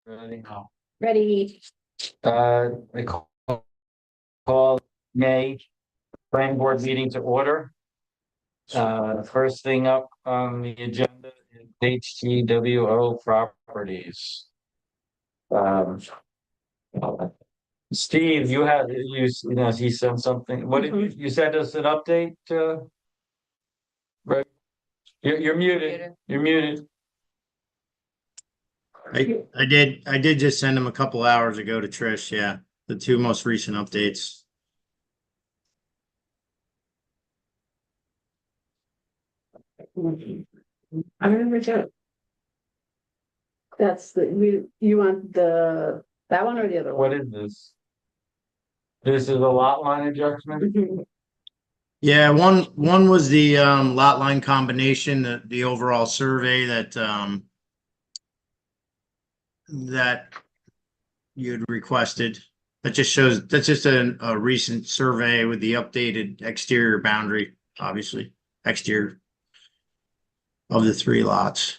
Ready? Ready. I call May planning board meeting to order. First thing up on the agenda is HTWO properties. Um, Steve, he sent something. What did you sent us an update? Right? You're muted. You're muted. I did just send him a couple hours ago to Trish, yeah. The two most recent updates. I remember that. That's you want that one or the other What one? is this? This is a lot line adjustment? Mhm. Yeah, one was the lot line combination, the overall survey that you'd requested. That's just a recent survey with the updated exterior boundary, obviously, exterior of the three lots.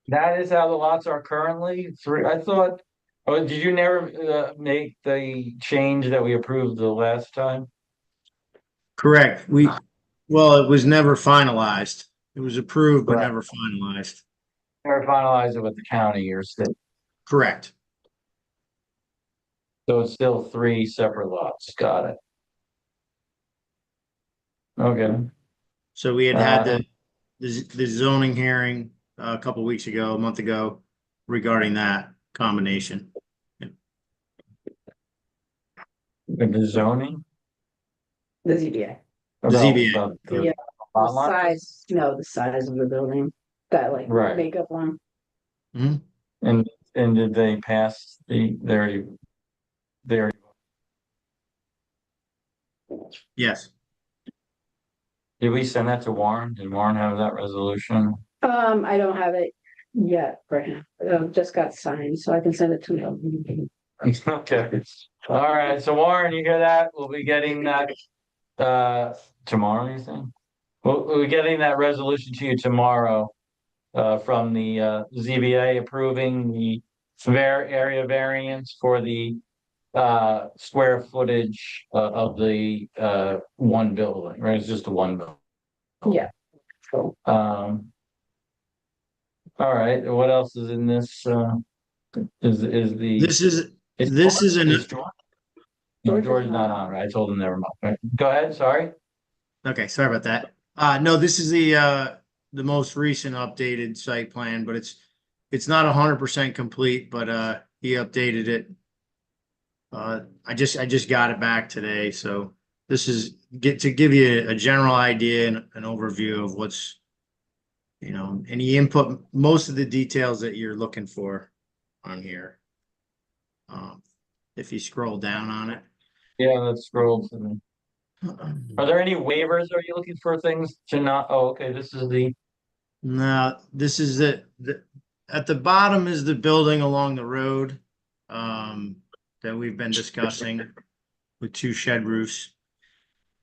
That is how the lots are currently three. I thought, oh, did you never make the change that we approved the last time? Correct. Well, it was never finalized. It was approved, but Right. never finalized. Never finalized it with the county or state. Correct. So it's still three separate lots. Got it. Okay. So we had And the zoning hearing a couple weeks ago, a month ago, regarding that combination. the zoning The ZBA. The about ZBA. the Yeah. The lot line? size, no, the size of the building, that like Right. makeup one. Mhm. And did they pass they already Yes. did we send that to Warren? Did Warren have that resolution? I don't have it yet for him. Just got signed, so I can send it to him. Okay. All right. So Warren, you hear that? We'll be getting that tomorrow, you think? We'll be getting that resolution to you tomorrow from the ZBA approving the area variance for the square footage of the one building, right? It's just a one building. Yeah. Cool. All right. What else is in this? Is the This is is this is an is George? No, George is not on, right? I told him never mind. Right. Go ahead. Sorry. okay, sorry about that. No, this is the most recent updated site plan, but it's not 100% complete, but he updated it. I just got it back today, so this is to give you a general idea and an overview of what's, and he input most of the details that you're looking for on here. If you scroll down on it. Yeah, let's scroll to the. Are there any waivers? Are you looking for things to not? Oh, okay. This is the. No, this is the at the bottom is the building along the road that we've been discussing with two shed roofs.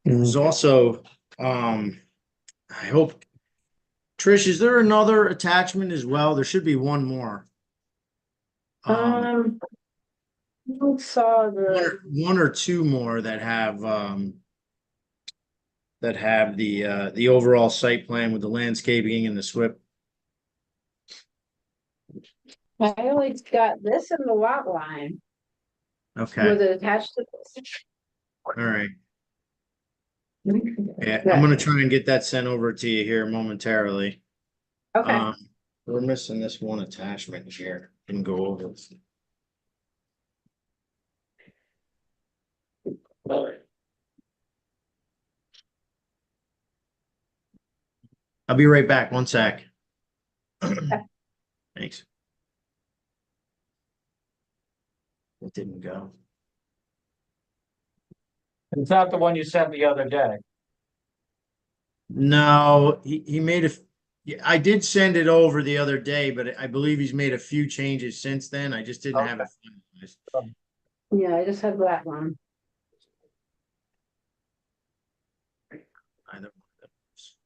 There's also I hope Trish, is there another attachment as well? There should be one more. I saw One or two more that have the overall site plan with the landscaping and the SWIP. I only got this in the lot line. Okay, Was it attached to this? all right. Yeah, I'm gonna try and get that sent over to you here momentarily. Okay. We're missing this one attachment here. Didn't go over it. I'll be right back. One sec. Thanks. It didn't go. It's not the one you sent the other day. No, he made yeah, I did send it over the other day, but I believe he's made a few changes since then. I just didn't have it finalized. Yeah, I just had that one. Either one of those.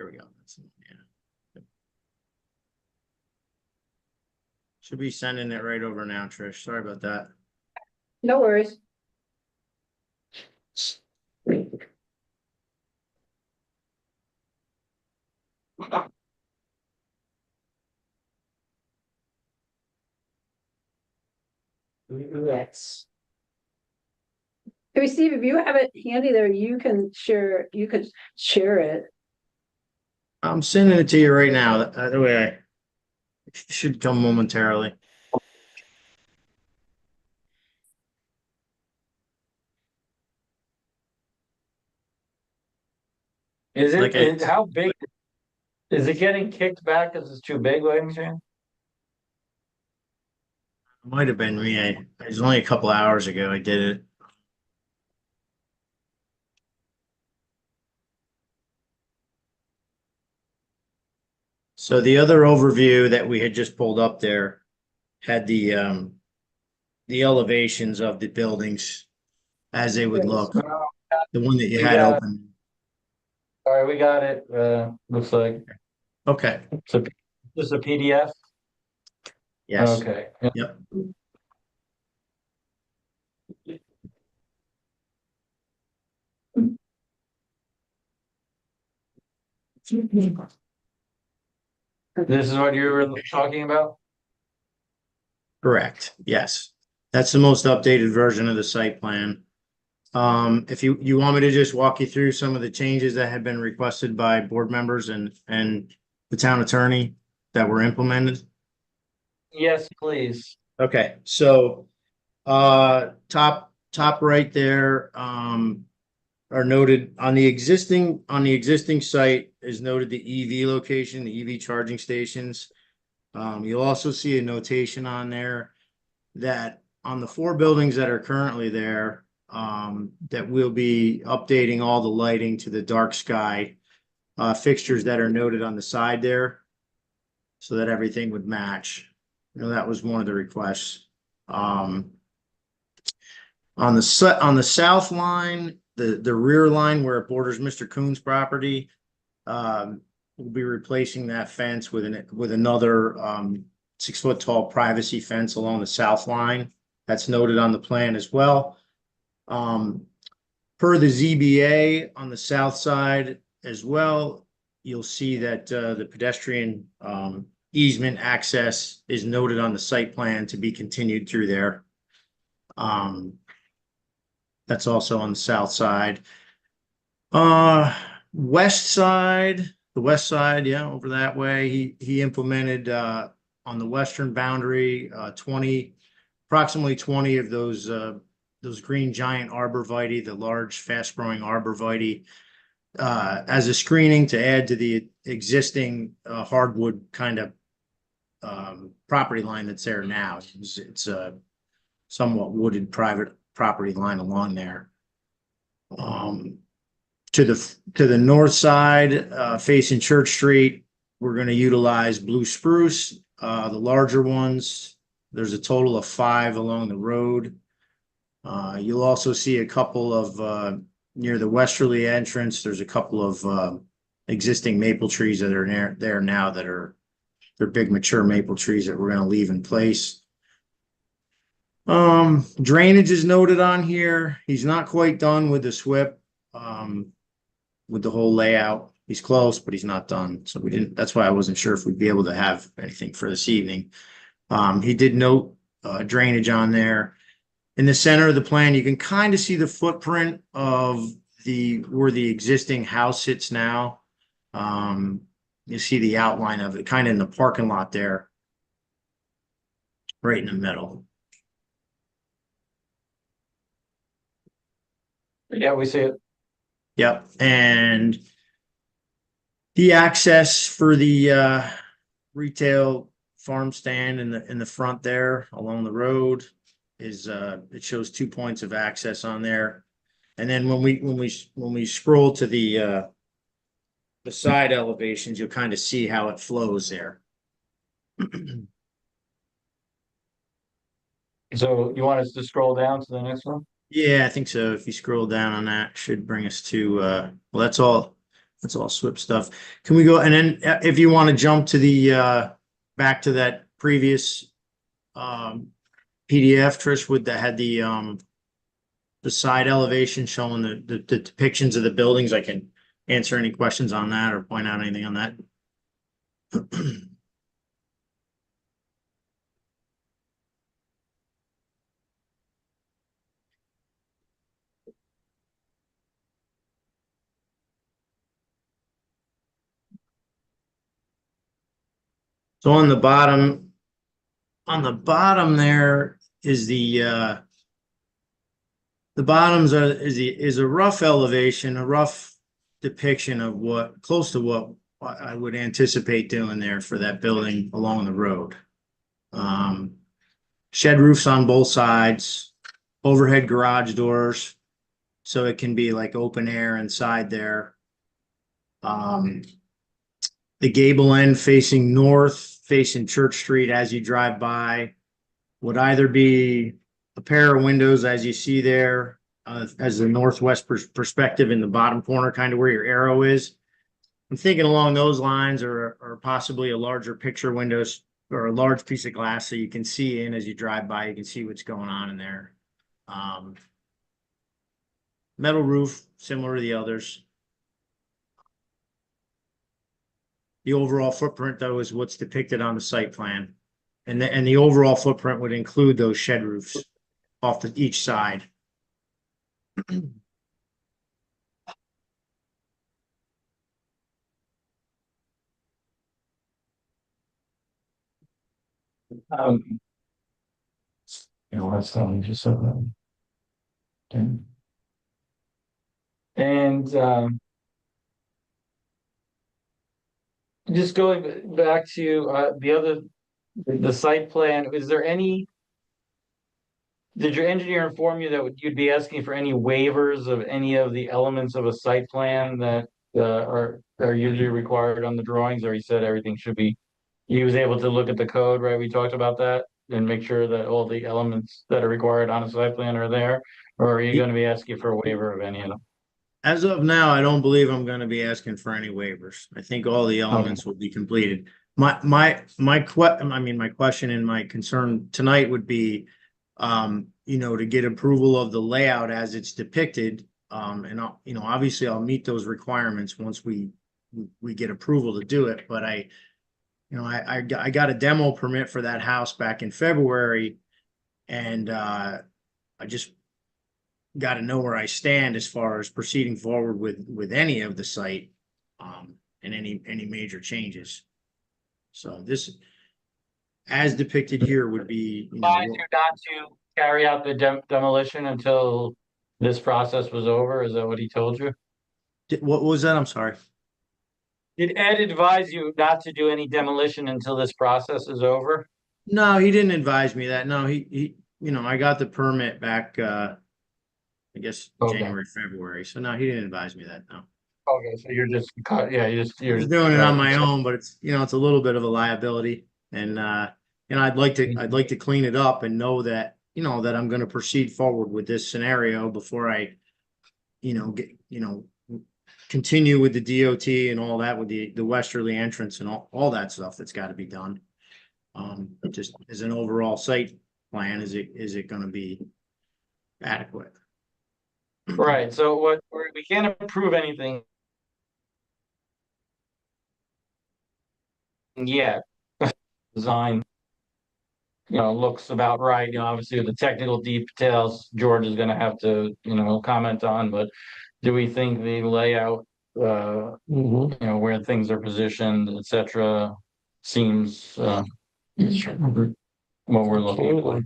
There we go. That's, yeah. Should be sending it right over now, Trish. Sorry about that. No worries. Yes. Hey, Steve, if you have it handy there, you could share it. I'm sending it to you right now. That way it should come momentarily. Is Like it, how big? Is it getting kicked back because it's too big, by any chance? Might have been me. It was only a couple hours ago I did it. So the other overview that we had just pulled up there had the elevations of the buildings as they would look. The one that you We had got- open. All right, we got it. Looks like Okay. it's just a PDF. Yes. Okay. Yep. This is what you were talking about? Correct. Yes. That's the most updated version of the site plan. If you want me to just walk you through some of the changes that have been requested by board members and the town attorney that were implemented. Yes, please. Okay, so top right there are noted on the existing site is noted the EV location, the EV charging stations. You'll also see a notation on there that on the 4 buildings that are currently there, that we'll be updating all the lighting to the dark sky fixtures that are noted on the side there, so that everything would match. You know, that was one of the requests. On the south line, the rear line where it borders Mr. Coon's property, we'll be replacing that fence with another 6-foot tall privacy fence along the south line. That's noted on the plan as well. Per the ZBA on the south side as well, you'll see that the pedestrian easement access is noted on the site plan to be continued through there. That's also on the south side. West side, the west side, yeah, over that way, he implemented on the western boundary approximately 20 of those green giant arborvitae, the large fast growing arborvitae, as a screening to add to the existing hardwood kind of property line that's there now. It's a somewhat wooded private property line along there. To the north side, facing Church Street, we're going to utilize blue spruce, the larger ones. There's a total of 5 along the road. You'll also see a couple of near the westerly entrance. There's a couple of existing maple trees that are there now that they're big mature maple trees that we're going to leave in place. Drainage is noted on here. He's not quite done with the SWIP, with the whole layout. He's close, but he's not done. So that's why I wasn't sure if we'd be able to have anything for this evening. He did note drainage on there. In the center of the plan, you can kind of see the footprint of where the existing house sits now. You see the outline of it kind of in the parking lot there, right in the middle. Yeah, we see it. Yep, and the access for the retail farm stand in the front there along the road is it shows 2 points of access on there. And then when we scroll to the side elevations, you'll kind of see how it flows there. So you want us to scroll down to the next one? Yeah, I think so. If you scroll down on that, should bring us to well, that's all That's all SWIP stuff. Can we go, and then if you want to jump to the, back to that previous, PDF, Trish, with that had the side elevation showing the depictions of the buildings, I can answer any questions on that or point out anything on that. So on the bottom there is the bottoms is a rough elevation, a rough depiction of what, close to what I would anticipate doing there for that building along the road. Shed roofs on both sides, overhead garage doors, so it can be like open air inside there. The gable end facing north, facing Church Street as you drive by, would either be a pair of windows as you see there, as the northwest perspective in the bottom corner, kind of where your arrow is. I'm thinking along those lines, or possibly a larger picture windows or a large piece of glass so you can see in as you drive by, you can see what's going on in there. Metal roof, similar to the others. The overall footprint, though, is what's depicted on the site plan. And the overall footprint would include those shed roofs off each side. You know, that's something just so that. Okay. And just going back to the site plan, is there any? Did your engineer inform you that you'd be asking for any waivers of any of the elements of a site plan that are usually required on the drawings, or he said everything should be? He was able to look at the code, right? We talked about that and make sure that all the elements that are required on a site plan are there, or are you going to be asking for a waiver of any of them? As of now, I don't believe I'm going to be asking for any waivers. I think all the elements will be completed. My question and my concern tonight would be, to get approval of the layout as it's depicted. And obviously I'll meet those requirements once we get approval to do it. But I got a demo permit for that house back in February, and I just got to know where I stand as far as proceeding forward with any of the site, and any major changes. So this, as depicted here, would be, Advise you not to carry out the demolition until this process was over. Is that what he told you? what was that? I'm sorry. Did Ed advise you not to do any demolition until this process is over? No, he didn't advise me that. No, he I got the permit back, I guess Okay. January, February. So no, he didn't advise me that. No. Okay, so you're just you're Just doing it on my own, but it's a little bit of a liability, and I'd like to clean it up and know that that I'm going to proceed forward with this scenario before I continue with the DOT and all that, with the westerly entrance and all that stuff that's got to be done. Just as an overall site plan, is it going to be adequate? right. So we can't approve anything yet. Design, looks about right. Obviously with the technical details, George is going to have to, comment on. But do we think the layout, where things are positioned, etc., seems what we're looking for?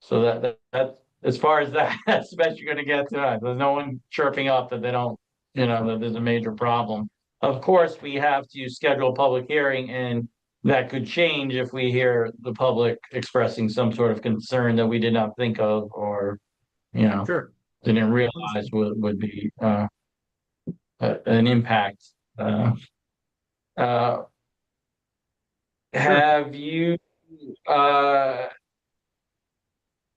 So that as far as that, that's the best you're going to get tonight. There's no one chirping up that they don't, that there's a major problem. Of course, we have to schedule a public hearing, and that could change if we hear the public expressing some sort of concern that we did not think of, or, Sure. didn't realize would be an impact. Have you, well,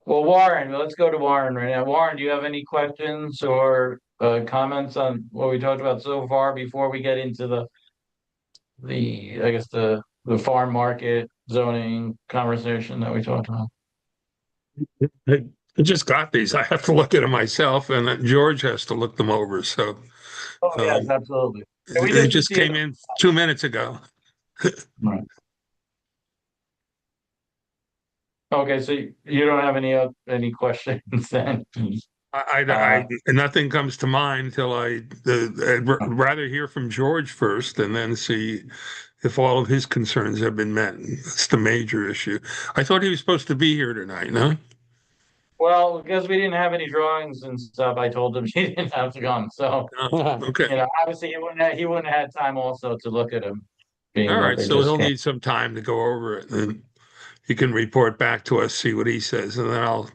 Warren, let's go to Warren right now. Warren, do you have any questions or comments on what we talked about so far before we get into I guess the farm market zoning conversation that we talked about? I just got these. I have to look at them myself, and then George has to look them over. So Oh, yes, um, absolutely. And we they just just received- came in 2 minutes ago. Right. Okay, so you don't have any questions then? Nothing comes to mind until I'd rather hear from George first and then see if all of his concerns have been met. That's the major issue. I thought he was supposed to be here tonight, no? Well, because we didn't have any drawings and stuff, I told him he didn't have to come. So, Okay. obviously he wouldn't have had time also to look at them. Being All that right. they So just he'll came. need some time to go over it, and he can report back to us, see what he says, and then I'll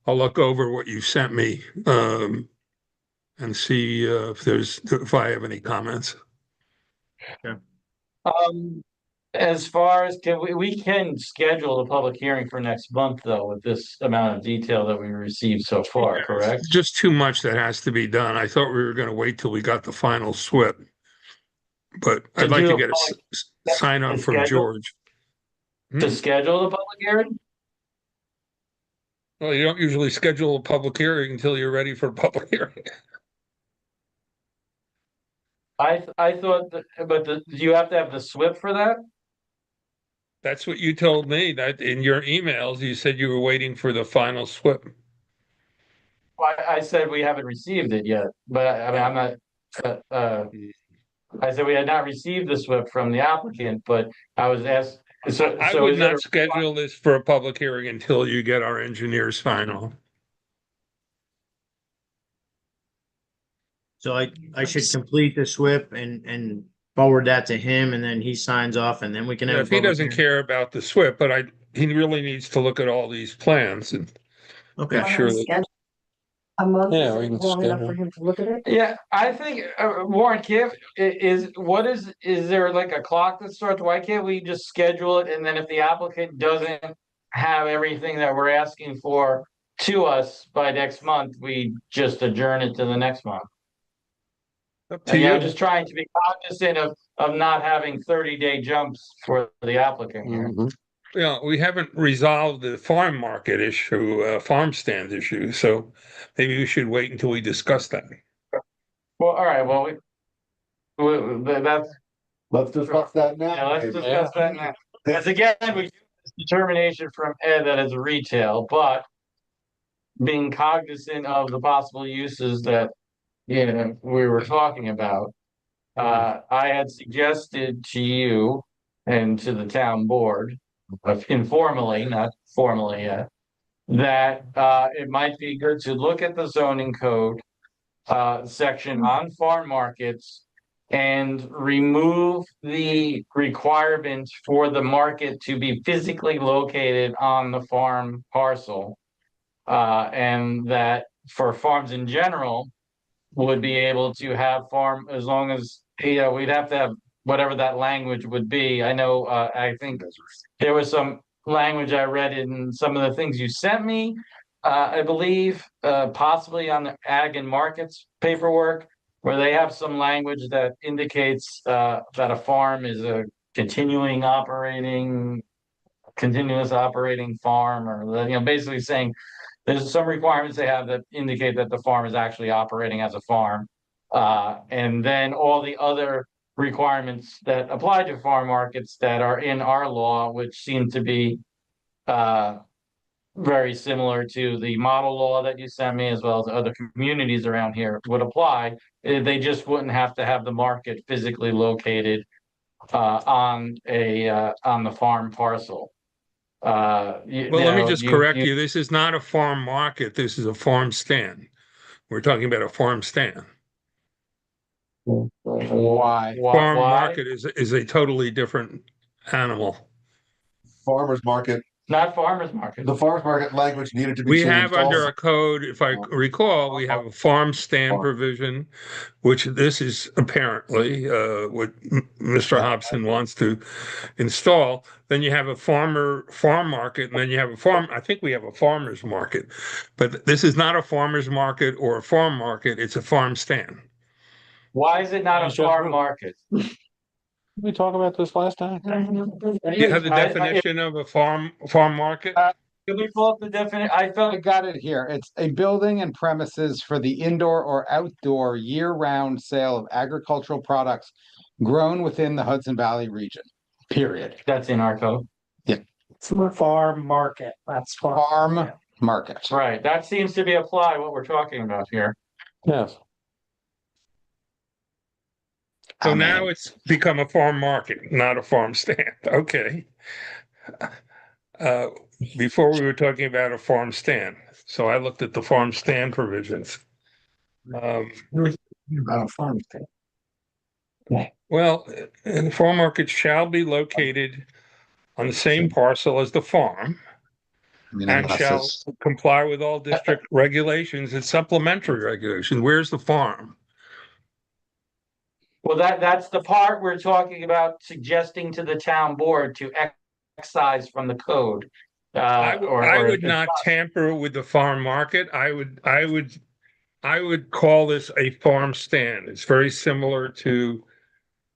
look over what you sent me and see if I have any comments. As far as we can schedule a public hearing for next month though, with this amount of detail that we received so far, correct? Just too much that has to be done. I thought we were going to wait till we got the final SWIP, but To I'd like do to a get public- a sign off from schedule? George. To schedule the public hearing? Well, you don't usually schedule a public hearing until you're ready for a public hearing. I thought that, but do you have to have the SWIP for that? That's what you told me, that in your emails, you said you were waiting for the final SWIP. I said we haven't received it yet, but I mean, I'm not, I said we had not received the SWIP from the applicant, but I was asked, so, I so would is it? not schedule this for a public hearing until you get our engineer's final. So I should complete the SWIP and forward that to him, and then he signs off, and then we can have. If he doesn't care about the SWIP, but he really needs to look at all these plans and Okay. make sure that. A month Yeah, is we can long enough schedule. for him to look at it? Yeah, I think, Warren, is there like a clock that starts? Why can't we just schedule it? And then if the applicant doesn't have everything that we're asking for to us by next month, we just adjourn it to the next month. Up to And, you. just trying to be cognizant of not having 30-day jumps for the applicant here. Yeah, we haven't resolved the farm market issue, farm stand issue, so maybe we should wait until we discuss that. Well, all right, well, that's, Let's discuss that yeah, now. let's maybe. discuss that now. Because again, we get this determination from Ed that it's retail, but being cognizant of the possible uses that, we were talking about. I had suggested to you and to the town board, informally, not formally yet, that it might be good to look at the zoning code section on farm markets and remove the requirement for the market to be physically located on the farm parcel. And that for farms in general, would be able to have farm as long as, we'd have to have whatever that language would be. I know, I think there was some language I read in some of the things you sent me. I believe, possibly on the ag and markets paperwork, where they have some language that indicates, that a farm is a continuous operating farm, or, basically saying there's some requirements they have that indicate that the farm is actually operating as a farm. And then all the other requirements that apply to farm markets that are in our law, which seem to be very similar to the model law that you sent me, as well as other communities around here would apply. They just wouldn't have to have the market physically located on the farm parcel. Well, let me just correct you. This is not a farm market. This is a farm stand. We're talking about a farm stand. Why? Farm Why? market is a totally different animal. Farmer's market not farmer's market. The farmer's market language needed to be We changed. have under also. a code, if I recall, we have a farm stand provision, which this is apparently what Mr. Hobson wants to install. Then you have a farm market, and then you have a farm. I think we have a farmer's market, but this is not a farmer's market or a farm market. It's a farm stand. Why is it not a farm market? We talked about this last time. You have the I- definition of a farm market? Can we pull up the definition? I I felt, got it here. It's a building and premises for the indoor or outdoor year-round sale of agricultural products grown within the Hudson Valley region, period. that's in our code. It's a farm market, that's Farm market. Right, that seems to be applied, what we're talking about here. Yes. So I now mean, it's become a farm market, not a farm stand. Okay. Before we were talking about a farm stand, so I looked at the farm stand provisions. About a farm stand. Well, the farm market shall be located on the same parcel as the farm I mean, and unless shall it's- comply with all district regulations and supplementary regulations. Where's the farm? Well, that's the part we're talking about suggesting to the town board to excise from the code. I Or would not tamper with the farm market. I would call this a farm stand. It's very similar to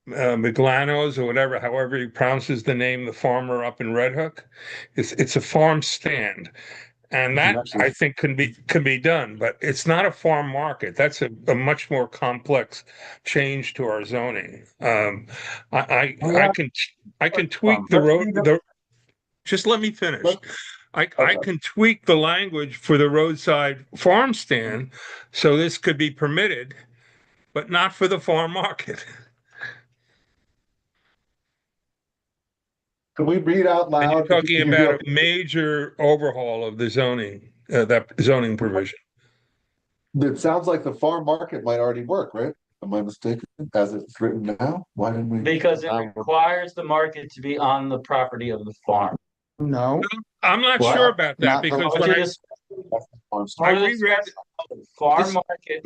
Miglano's or whatever, however he pronounces the name, the farmer up in Red Hook. It's a farm stand. And that I think can be done, but it's not a farm market. That's a much more complex change to our zoning. I can tweak the road. Just let me finish. I can tweak the language for the roadside farm stand, so this could be permitted, but not for the farm market. Can we read out And loud? you're if you- talking if you about do- a major overhaul of the zoning, that zoning provision. It sounds like the farm market might already work, right? Am I mistaken? As it's written now? Why didn't we? Because it requires the market to be on the property of the farm. No, I'm not What? sure about that Not the- because What when you I, just- I reread, Farm This- market,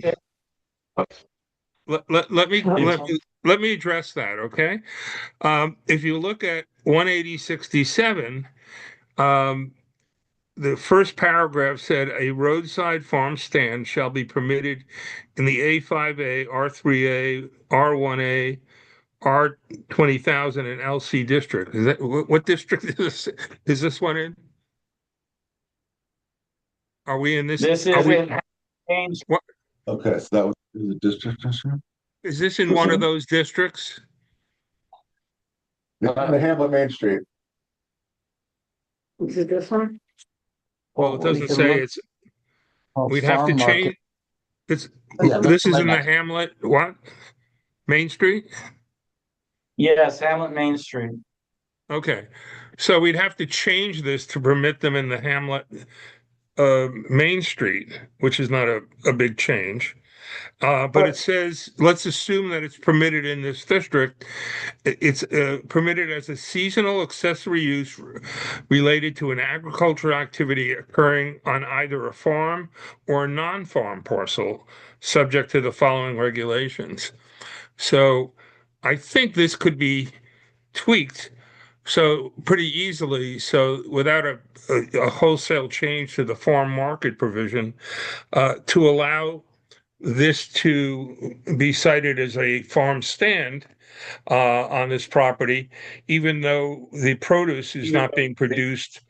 let me address that, okay? If you look at 18067, the first paragraph said a roadside farm stand shall be permitted in the A5A, R3A, R1A, R20,000 and LC district. Is that what district is this one in? Are we in this? this are is we- in Haines. Okay, so that was the district issue? Is this in one of those districts? The Hamlet Main Street. Is it this one? Well, it we doesn't can say look- it's, well, we'd have to farm market- change. It's, Yeah, this is in the like- Hamlet, what? Main Street? Yes, Hamlet Main Street. Okay, so we'd have to change this to permit them in the Hamlet Main Street, which is not a big change. But it says, let's assume that it's permitted in this district. It's permitted as a seasonal accessory use related to an agricultural activity occurring on either a farm or a non-farm parcel, subject to the following regulations. So I think this could be tweaked so pretty easily, so without a wholesale change to the farm market provision, to allow this to be cited as a farm stand on this property, even though the produce is not being produced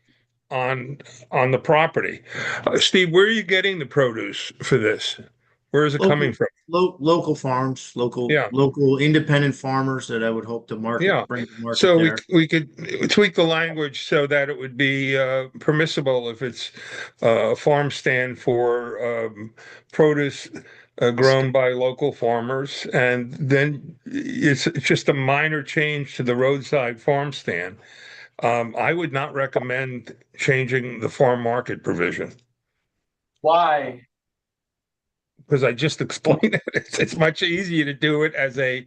on the property. Steve, where are you getting the produce for this? Where is it coming from? Local farms, Yeah. local independent farmers that I would hope to Yeah. bring to market So there. we could tweak the language so that it would be permissible if it's a farm stand for produce grown by local farmers, and then it's just a minor change to the roadside farm stand. I would not recommend changing the farm market provision Why? because I just explained it. It's much easier to do it as a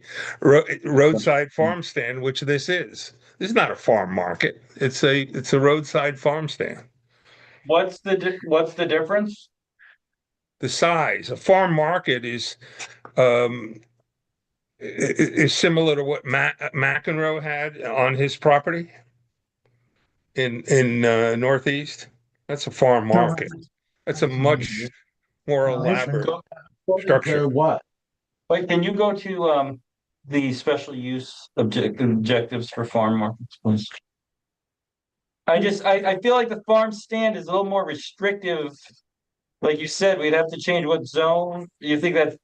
roadside farm stand, which this is. This is not a farm market. It's a roadside farm stand. What's the difference? The size, a farm market um, is similar to what McEnroe had on his property in Northeast. That's a farm market. That's a much more elaborate structure. What? Wait, can you go to the special use objectives for farm markets, please? I feel like the farm stand is a little more restrictive. Like you said, we'd have to change what zone. You think that,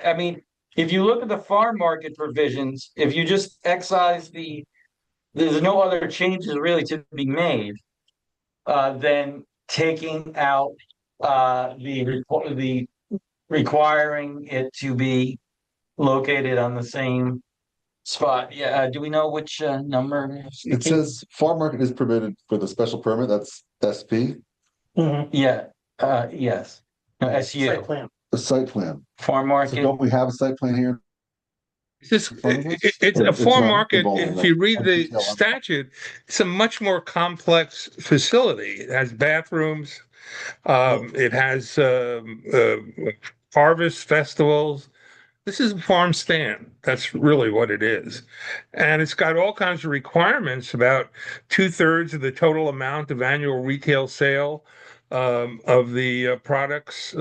I mean, if you look at the farm market provisions, if you just excise there's no other changes really to be made. Then taking out the requiring it to be located on the same spot. Yeah, do we know which number? It says farm market is permitted for the special permit, that's SP, Mhm. Yeah, yes. No, Site SU, plan. the site plan. farm So market. don't we have a site plan here? It's It's a farm not market. involved, If you read like, the detail on- statute, it's a much more complex facility. It has bathrooms. It has harvest festivals. This is a farm stand. That's really what it is. And it's got all kinds of requirements about 2/3 of the total amount of annual retail sale of the products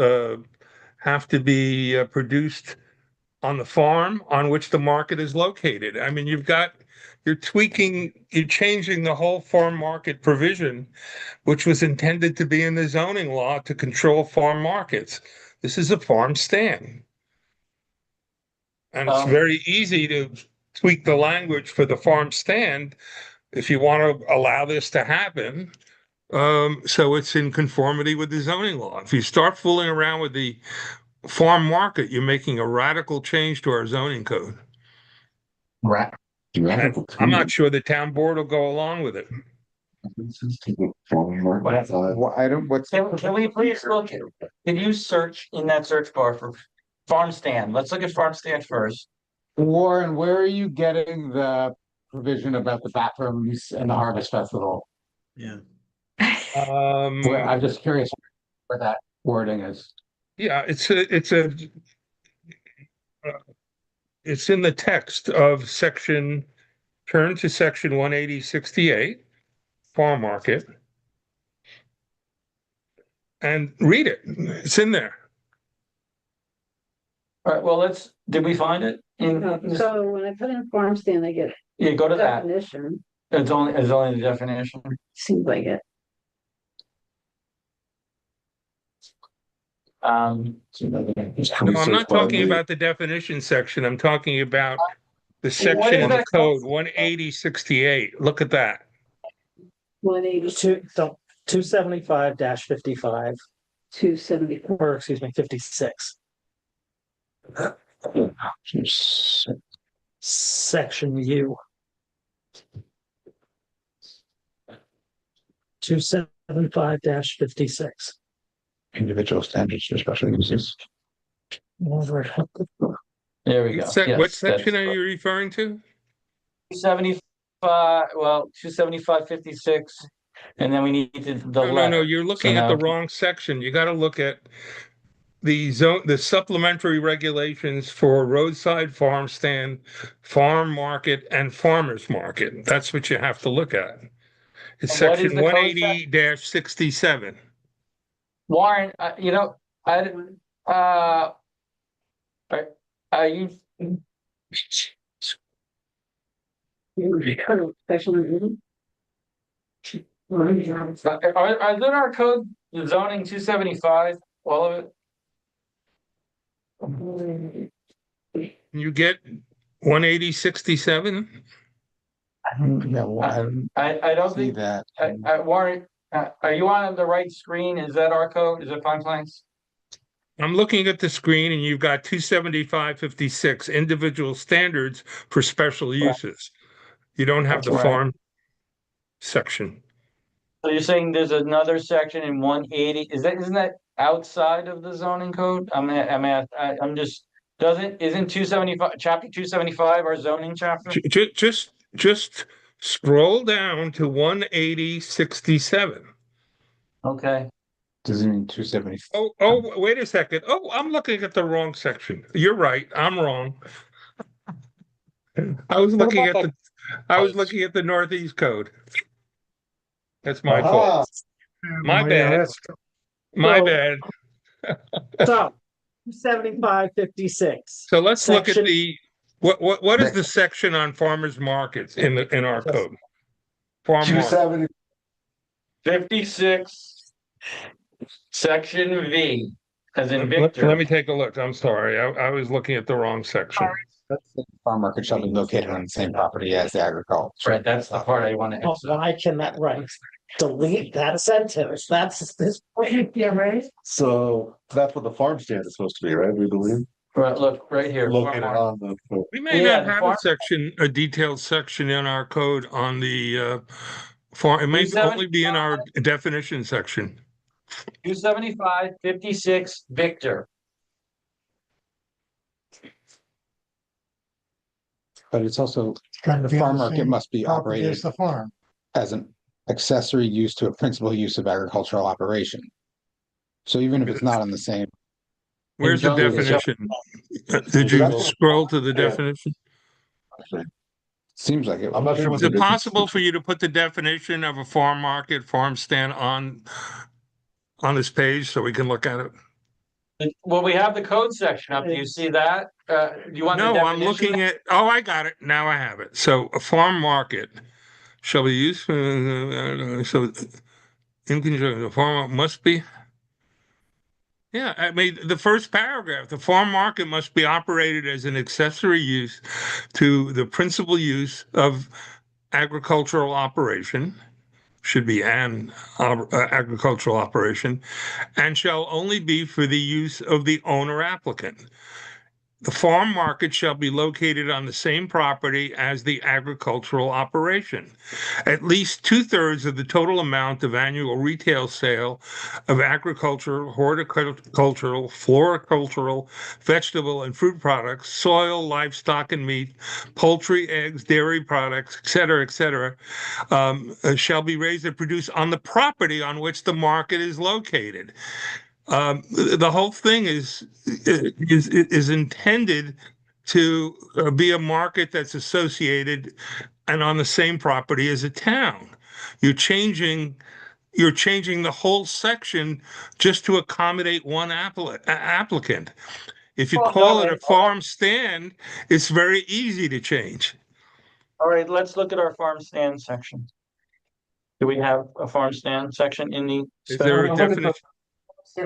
have to be produced on the farm on which the market is located. I mean, you're changing the whole farm market provision, which was intended to be in the zoning law to control farm markets. This is a farm stand. And it's very easy to tweak the language for the farm stand if you want to allow this to happen. So it's in conformity with the zoning law. If you start fooling around with the farm market, you're making a radical change to our zoning code. And I'm not sure the town board will go along with it. Farm market side. I don't, what's? Can we please look, can you search in that search bar for farm stand? Let's look at farm stand first. Warren, where are you getting the provision about the bathrooms and the harvest festival? Yeah. I'm just curious where that wording is. Yeah, it's in the text of turn to section 180-68, farm market. And read it. It's in there. All right, well, did we find it? So when I put in farm stand, I get Yeah, go to that. definition, It's only the definition. seems like it. Um, No, I'm not talking about the definition section. I'm talking about the What section is of the that code, called? 180-68. Look at that. 180, 275-55, 274. or excuse me, 56. Section U. 275-56. Individual standards for special uses. Over. there we go. What section are you referring to? 75, well, 275-56, and then we need the No, letter. you're looking at the wrong section. You got to look at the supplementary regulations for roadside farm stand, farm market, and farmers market. That's what you have to look at. It's And what is section the code 180-67. Warren, are you, Section. are there our code zoning 275, all of it? You get 180-67? No, I don't see think, that. Warren, are you on the right screen? Is that our code? Is it Pine Planks? I'm looking at the screen and you've got 275-56 individual standards for special uses. You don't have the That's right. farm section. So you're saying there's another section in 180, isn't that outside of the zoning code? I'm just, isn't 275, chapter 275 our zoning chapter? Just just scroll down to 18067. Okay. Does it mean 270? Oh, wait a second. Oh, I'm looking at the wrong section. You're right. I'm wrong. I was looking at the Northeast Code. That's my fault. Aha, My bad. My bad. So, 7556. So let's look at Section- what is the section on farmers markets in our code? Farm market. 270, 56, section V, as in Let Victor. me take a look. I'm sorry. I was looking at the wrong section. Farm market shall be located on the same property as the agriculture. Right, that's the part I want to. Oh, why can that, right, delete that sentence, that's this. Yeah, right. so that's what the farm stand is supposed to be, right? We believe, Right, look, right here. located on the. We may Yeah, not the have farm- a detailed section in our code on the farm. It may 275. only be in our definition section. 275, 56, Victor. But it's also, the farm market must be operated the farm. as an accessory use to a principal use of agricultural operation. So even if it's not on the same, Where's the Conjunction. definition? Did you That's- scroll to the Yeah. definition? seems like it. I'm not sure what Is the it difference possible is. for you to put the definition of a farm market, farm stand on this page so we can look at it? Well, we have the code section up. Do you see that? Do you want the No, I'm definition? looking at, oh, I got it. Now I have it. So a farm market shall be used, so in conjunction, the farm must be. Yeah, I mean, the first paragraph, the farm market must be operated as an accessory use to the principal use of agricultural operation, should be an agricultural operation, and shall only be for the use of the owner applicant. The farm market shall be located on the same property as the agricultural operation. At least 2/3 of the total amount of annual retail sale of agricultural, horticultural, floricultural, vegetable and fruit products, soil, livestock and meat, poultry, eggs, dairy products, et cetera, shall be raised and produced on the property on which the market is located. The whole thing is intended to be a market that's associated and on the same property as a town. You're changing the whole section just to accommodate one applicant. If you Well, call no, it a farm stand, it's very easy to change. All right, let's look at our farm stand section. Do we have a farm stand section in the? Is there a Well, look at the- definition?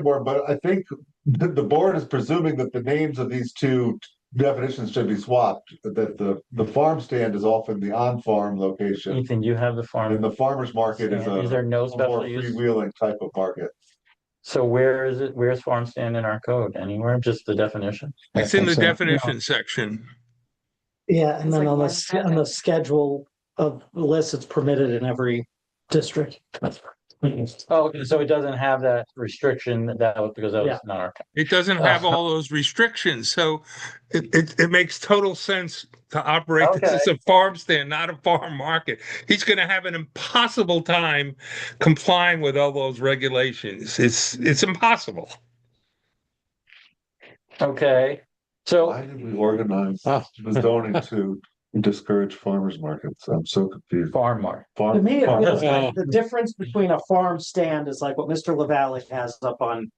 Board, but I think the board is presuming that the names of these two definitions should be swapped, that the farm stand is often the on-farm location, Ethan, you have the and farm. the farmer's market is Is there no a special more use? freewheeling type of market. So where is it? Where's farm stand in our code? Anywhere? Just the definition? I It's in think the so. definition section. Yeah, and then on the schedule of the list, it's permitted in every district. Oh, okay, so it doesn't have that restriction that was because that was Yeah. not our. It doesn't have all those restrictions, so it makes total sense to operate this as a farm stand, not a farm market. He's gonna have an impossible time complying with all those regulations. It's impossible. Okay, so Why did we organize Oh. the zoning to discourage farmers markets? I'm so confused. farm market. To Farm, me, it farm- feels like the difference between a farm stand is like what Mr. LaValle has up on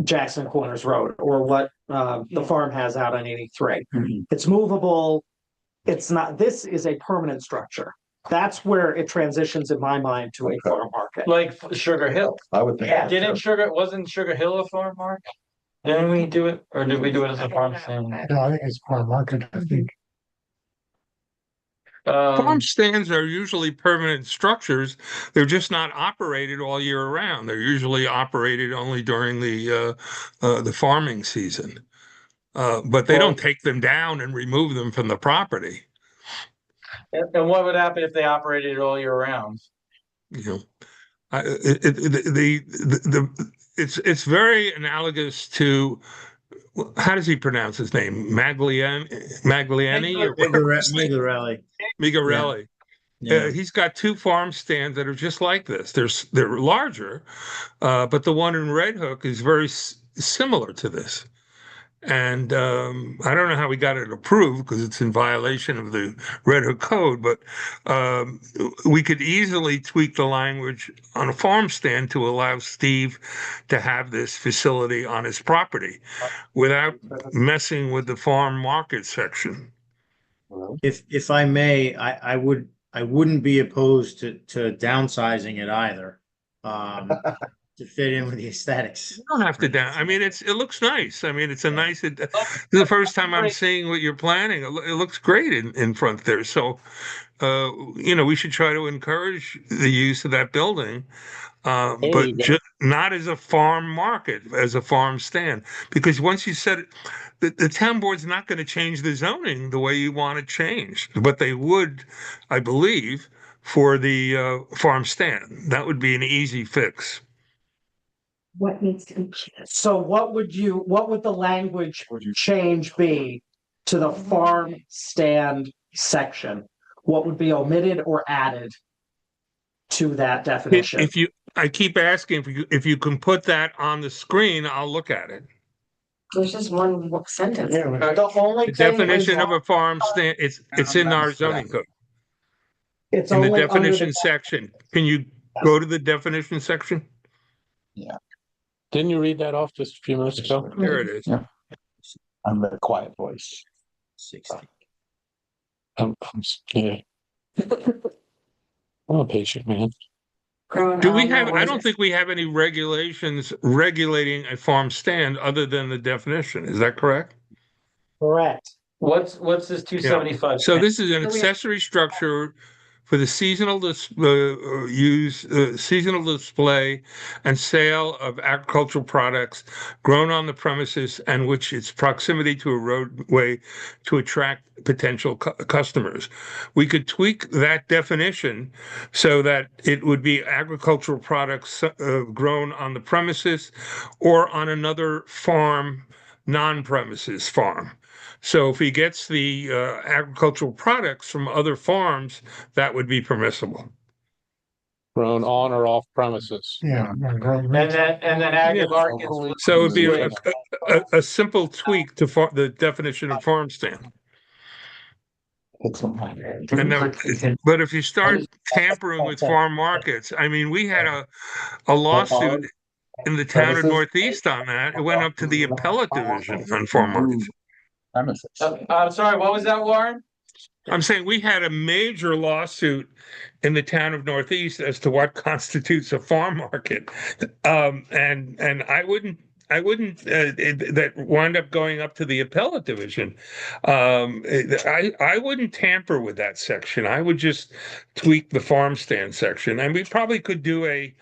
Jackson Corners Road, or what the farm has out on 83. Mhm. It's movable. It's not, this is a permanent structure. That's where it transitions in my mind to a farm market. Like Sugar Hill. I would think. Wasn't Sugar Hill a farm market? Didn't we do it, or did we do it as a farm stand? No, I think it's farm market, I think. Farm stands are usually permanent structures. They're just not operated all year round. They're usually operated only during the farming season. But they don't take them down and remove them from the property. And what would happen if they operated all year round? You know, it's very analogous to how does he pronounce his name? Magliani or Migarelli. Migarelli? Yeah. He's got two farm stands that are just like this. They're larger, but the one in Red Hook is very similar to this. And I don't know how we got it approved because it's in violation of the Red Hook Code, but we could easily tweak the language on a farm stand to allow Steve to have this facility on his property without messing with the farm market section. If I may, I wouldn't be opposed to downsizing it either. To fit in with the aesthetics. You don't have to down. I mean, it looks nice. I mean, it's a nice. This is the first time I'm seeing what you're planning. It looks great in front there. So, we should try to encourage the use of that building, but not as a farm market, as a farm stand. Because once you said it, the town board's not going to change the zoning the way you want it changed, but they would, I believe, for the farm stand. That would be an easy fix. What needs to be? So what would the language change be to the farm stand section? What would be omitted or added to that definition? I keep asking if you can put that on the screen, I'll look at it. There's just one sentence. The only The thing definition is- of a farm stand, it's in our zoning code, It's in the only under definition section. Can you go to the definition section? Didn't you read that off just a few minutes ago? There it is. Yeah. I'm the quiet voice. 60. Yeah. I'm a patient man. Do we have, I don't think we have any regulations regulating a farm stand other than the definition. Is that correct? Correct. What's this 275? So this is an accessory structure for the seasonal seasonal display and sale of agricultural products grown on the premises and which its proximity to a roadway to attract potential customers. We could tweak that definition so that it would be agricultural products grown on the premises or on another farm, non-premises farm. So if he gets the agricultural products from other farms, that would be permissible. Grown on or off premises. Yeah. And then ag markets. So it'd be a simple tweak to the definition of farm stand. And then, but if you start tampering with farm markets, I mean, we had a lawsuit in the town of Northeast on that. It went up to the appellate division on farm markets. I'm sorry, what was that, Warren? I'm saying we had a major lawsuit in the town of Northeast as to what constitutes a farm market. And I wouldn't that wound up going up to the appellate division. I wouldn't tamper with that section. I would just tweak the farm stand section, and we probably could do a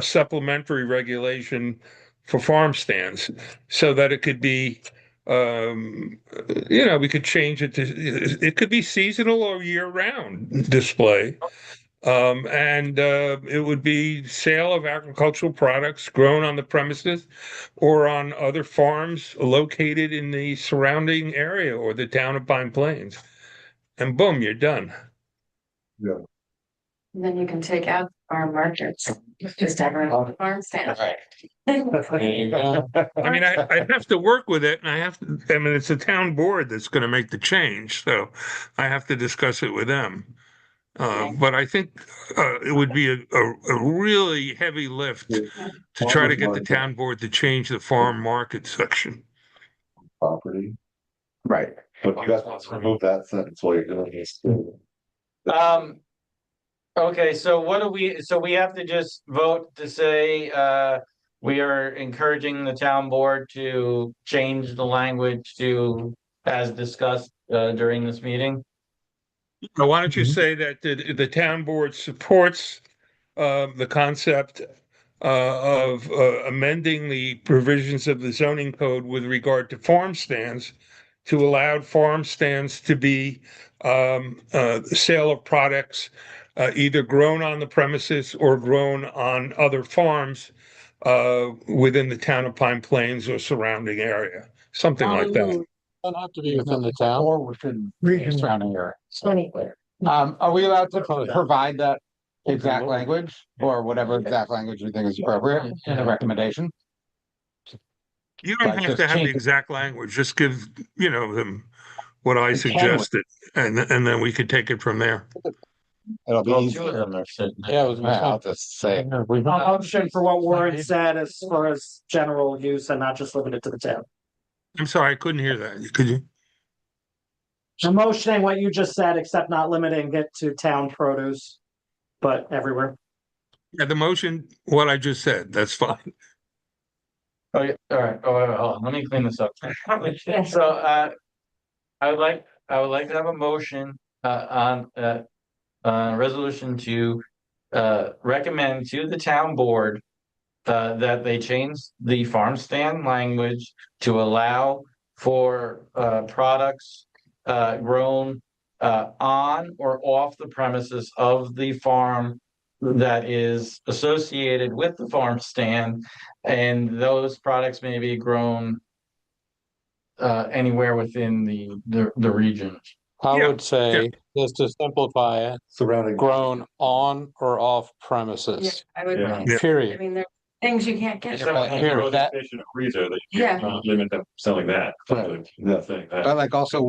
supplementary regulation for farm stands so that it could be we could change it to, it could be seasonal or year-round display. And it would be sale of agricultural products grown on the premises or on other farms located in the surrounding area or the town of Pine Plains. And boom, you're done. Yeah. And then you can take out farm markets, just everyone farm stand. There you go. I mean, I have to work with it, and it's a town board that's going to make the change, so I have to discuss it with them. But I think it would be a really heavy lift to try to get the town board to change the farm market section. Property, Right. but you guys want to remove that sentence while you're doing this. Okay, so we have to just vote to say, we are encouraging the town board to change the language to, as discussed, during this meeting? Now, why don't you say that the town board supports the concept of amending the provisions of the zoning code with regard to farm stands to allow farm stands to be sale of products either grown on the premises or grown on other farms within the town of Pine Plains or surrounding area, something like that. Doesn't have to be within the town. Or within Region. surrounding area. Anywhere. Are we allowed to provide that exact language or whatever exact language we think is appropriate in the recommendation? You don't Like, have just to have the change it. exact language, just give, them what I We can. suggested, and then we could take it from there. It'll be Well, easy. two of them are sitting there. Yeah, I was gonna I'll say. just say it. I'll motion for what Warren said as far as general use and not just limited to the town. I'm sorry, I couldn't hear that. Could you? I'm motioning what you just said, except not limiting it to town produce, but everywhere. Yeah, the motion, what I just said, that's fine. Oh, yeah, all right, hold on, let me clean this up. So, I would like to have a motion, on, resolution to, recommend to the town board. That they change the farm stand language to allow for, products, grown, on or off the premises of the farm. That is associated with the farm stand, and those products may be grown. Anywhere within the region. I Yeah, would say, just to simplify it, Surrounding. grown on or off Yeah, premises, I would, Yeah. I period. mean, there are things you can't get. Period. That, Freezer, that you can't, limit them selling that. That thing. But like also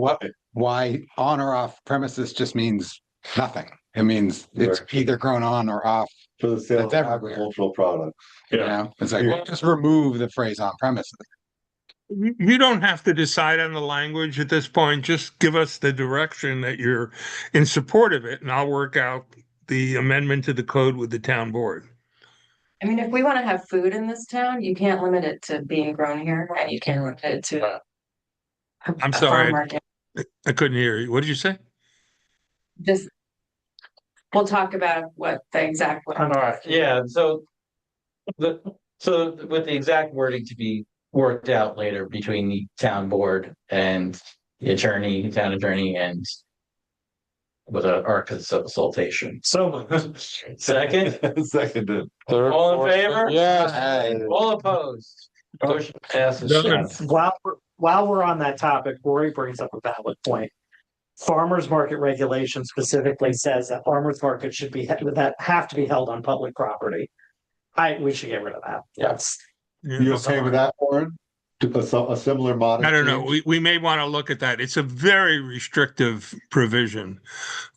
why on or off premises just means nothing. It means it's Right. either grown on or off, For the sale of That's everywhere. agricultural products. you know? It's like, well, just remove the phrase on premises. You don't have to decide on the language at this point. Just give us the direction that you're in support of it, and I'll work out the amendment to the code with the town board. I mean, if we wanna have food in this town, you can't limit it to being grown here, and you can't limit it to. I'm a sorry. farm market. I couldn't hear you. What did you say? Just. We'll talk about what the exact. All right, yeah, so with the exact wording to be worked out later between the town board and the town attorney and with our consultation. So Second, Seconded. third, all in fourth, favor? yes, All opposed? Motion passes. Done. while we're on that topic, Rory brings up a valid point. Farmers market regulation specifically says that farmers market should be, that have to be held on public property. We should get rid of that. Yes. You okay with that, Warren? A similar model? I don't know. We may want to look at that. It's a very restrictive provision.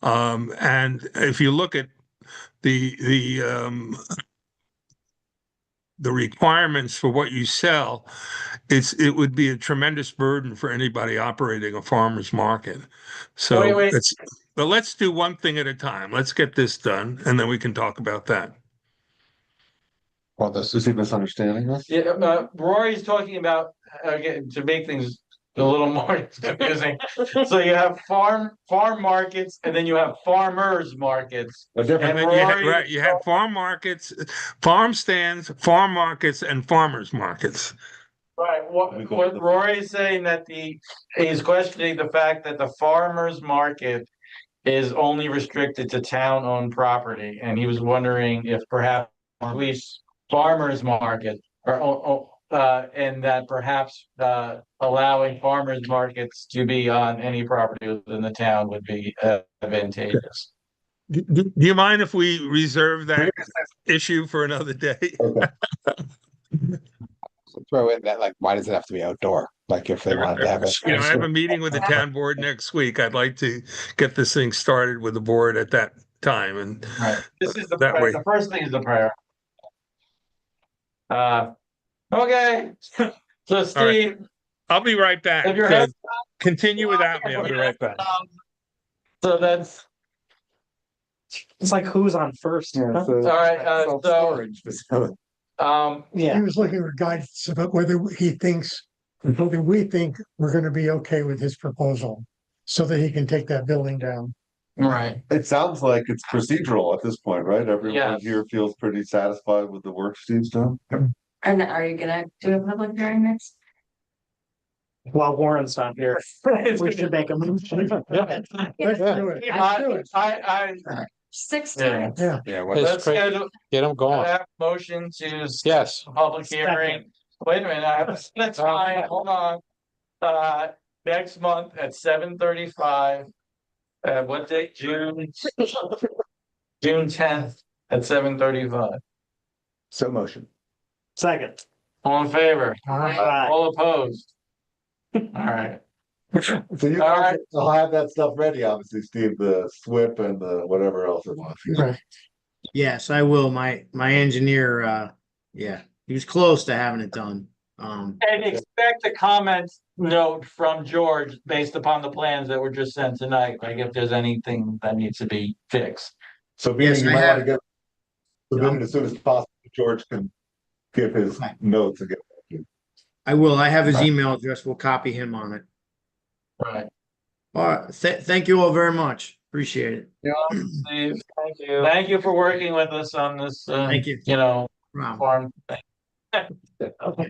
And if you look at the requirements for what you sell, it would be a tremendous burden for anybody operating a farmer's market. So Wait. but let's do one thing at a time. Let's get this done, and then we can talk about that. Well, this Is he misunderstanding us? Yeah, Rory's talking about, again, to make things a little more confusing. So you have farm markets, and then you have farmers markets. A different. And And then Rory- you have farm markets, farm stands, farm markets, and farmers markets. Right, what Rory's saying that he's questioning the fact that the farmer's market is only restricted to town-owned property, and he was wondering if perhaps farmer's market or and that perhaps allowing farmers markets to be on any property within the town would be advantageous. Do you mind if we reserve that issue for another day? throw in that, like, why does it have to be outdoor? Like if they wanted to have it. I have a meeting with the town board next week. I'd like to get this thing started with the board at that time, and Right. This is That way. the first thing is the prayer. Okay, so Steve, I'll be right back. if your head. Continue without me. I'll be right back. So that's, It's like who's on first? Yeah, huh? so. all right, so, Self-storage facility. Yeah. He was looking for guidance about whether he thinks, whether we think we're gonna be okay with his proposal. So that he can take that building down. right, It sounds like it's procedural at this point, right? Everyone Yes. here feels pretty satisfied with the work Steve's done. And are you gonna do a public hearing next? While Warren's not here, we should make a motion. Let's do it. Let's do it. 6 Yeah. times. Yeah, Yeah, Let's let's schedule get them going. that motion to Yes. public hearing. Wait a minute, that's fine, hold on. Next month at 7:35. What date? June 10th at 7:35. So motion. Second. All in favor? Aye. All opposed? All right. So you All right. guys will have that stuff ready, obviously, Steve, the SWIP and the whatever else it was. right. Yes, I will. My engineer, yeah, he was close to having it done. And expect a comment note from George based upon the plans that were just sent tonight, like if there's anything that needs to be fixed. So meaning Yes, you I might have- want to get submitted as soon as possible. George can give his Okay. notes and get. I will. I have his email address. We'll copy him on it. Right. All right. Thank you all very much. Appreciate it. Steve, thank you. Thank you for working with us on this, Thank you. Rob, farm thing. Okay.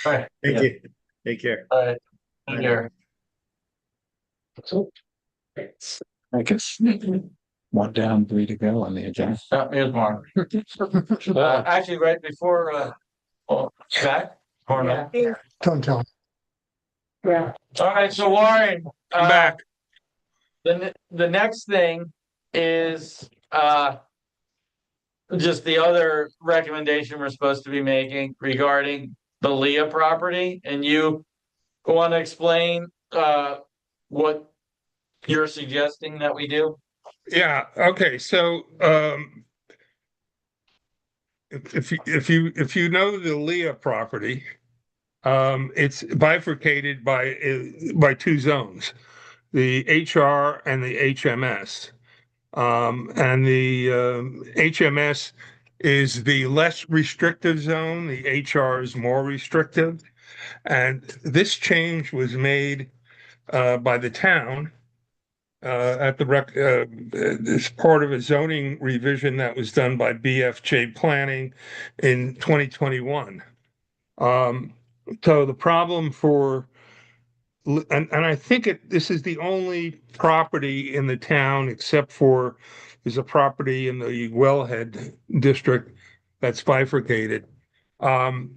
All right. thank you. Take care. All right. Take care. I guess. One down, 3 to go on the agenda. Here's Mark. Actually, right before, back or no? Don't tell him. Yeah. All right, so Warren. I'm back. The next thing is, just the other recommendation we're supposed to be making regarding the Leah property, and you want to explain, what you're suggesting that we do? Yeah, okay, so if you know the Leah property, it's bifurcated by 2 zones, the HR and the HMS. And the HMS is the less restrictive zone, the HR is more restrictive. And this change was made by the town at as part of a zoning revision that was done by BFJ Planning in 2021. So the problem and I think this is the only property in the town except for there's a property in the Wellhead district that's bifurcated. Apparently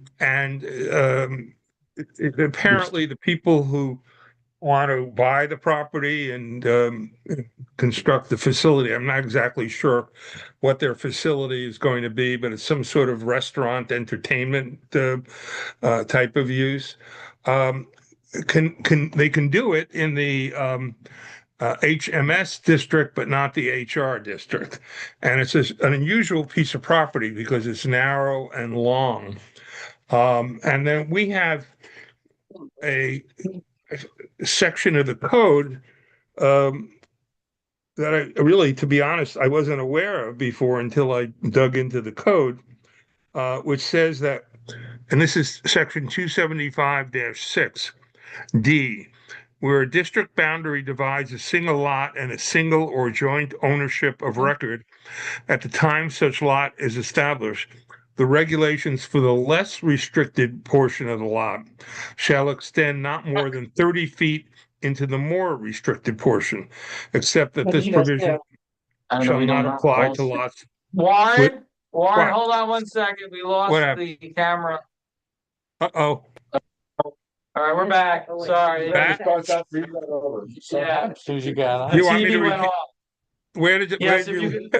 the people who want to buy the property and construct the facility, I'm not exactly sure what their facility is going to be, but it's some sort of restaurant entertainment type of use. They can do it in the HMS district, but not the HR district. And it's an unusual piece of property because it's narrow and long. And then we have a section of the code that I really, to be honest, I wasn't aware of before until I dug into the code, which says that, and this is section 275-6. D, where a district boundary divides a single lot and a single or joint ownership of record at the time such lot is established, the regulations for the less restricted portion of the lot shall extend not more than 30 feet into the more restricted portion, except that this provision shall not apply to lots. Warren, What? hold on one second. We lost What happened? the camera. Uh-oh. All right, we're back. Sorry. Back? Yeah. As soon as you got The You want me to TV went repeat? off. Where did it? Yes, where if did you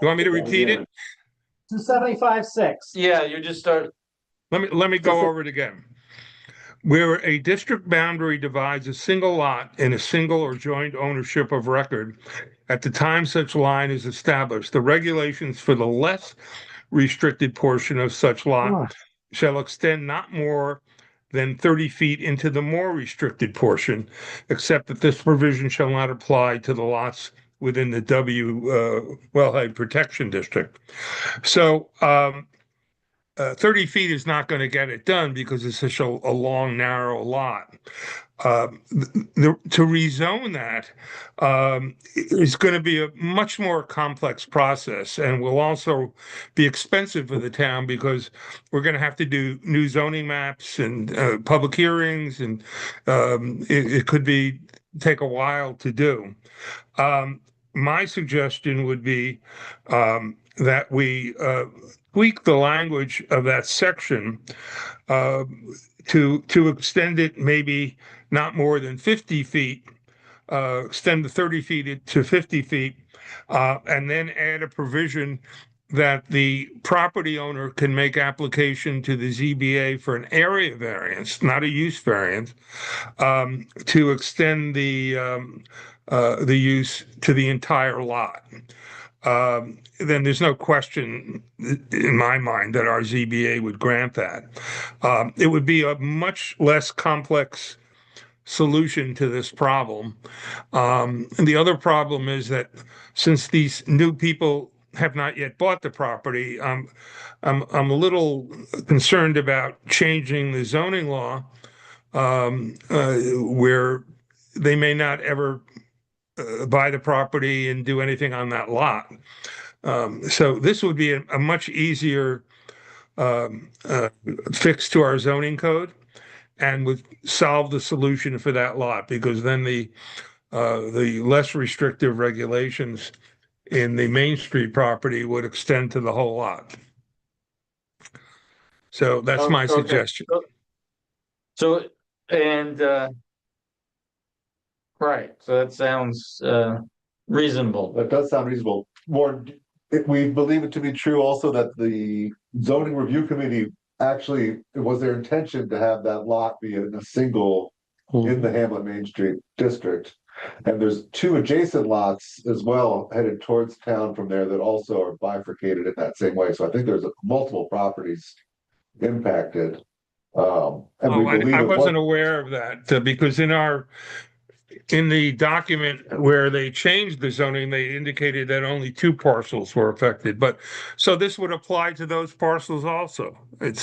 you want me to repeat it? 275-6. Yeah, you just start. Let me go over it again. Where a district boundary divides a single lot in a single or joint ownership of record at the time such line is established, the regulations for the less restricted portion of such lot shall extend not more than 30 feet into the more restricted portion, except that this provision shall not apply to the lots within the Wellhead Protection District. So 30 feet is not going to get it done because it's such a long, narrow lot. To rezone that is going to be a much more complex process and will also be expensive for the town because we're going to have to do new zoning maps and public hearings, and it could take a while to do. my suggestion would be that we tweak the language of that section uh, to extend it maybe not more than 50 feet, extend the 30 feet to 50 feet, and then add a provision that the property owner can make application to the ZBA for an area variance, not a use variance, to extend the use to the entire lot. Then there's no question in my mind that our ZBA would grant that. It would be a much less complex solution to this problem. And the other problem is that since these new people have not yet bought the property, I'm a little concerned about changing the zoning law where they may not ever buy the property and do anything on that lot. So this would be a much easier fix to our zoning code and would solve the solution for that lot, because then the less restrictive regulations in the Main Street property would extend to the whole lot. So that's my Okay. suggestion. So, and, right, so that sounds, reasonable. That does sound reasonable. Warren, we believe it to be true also that the zoning review committee actually, it was their intention to have that lot be in a single in the Hamlet Main Street district. And there's two adjacent lots as well headed towards town from there that also are bifurcated in that same way. So I think there's multiple properties impacted. And we believe I it was- wasn't aware of that because in the document where they changed the zoning, they indicated that only 2 parcels were affected. But so this would apply to those parcels also. It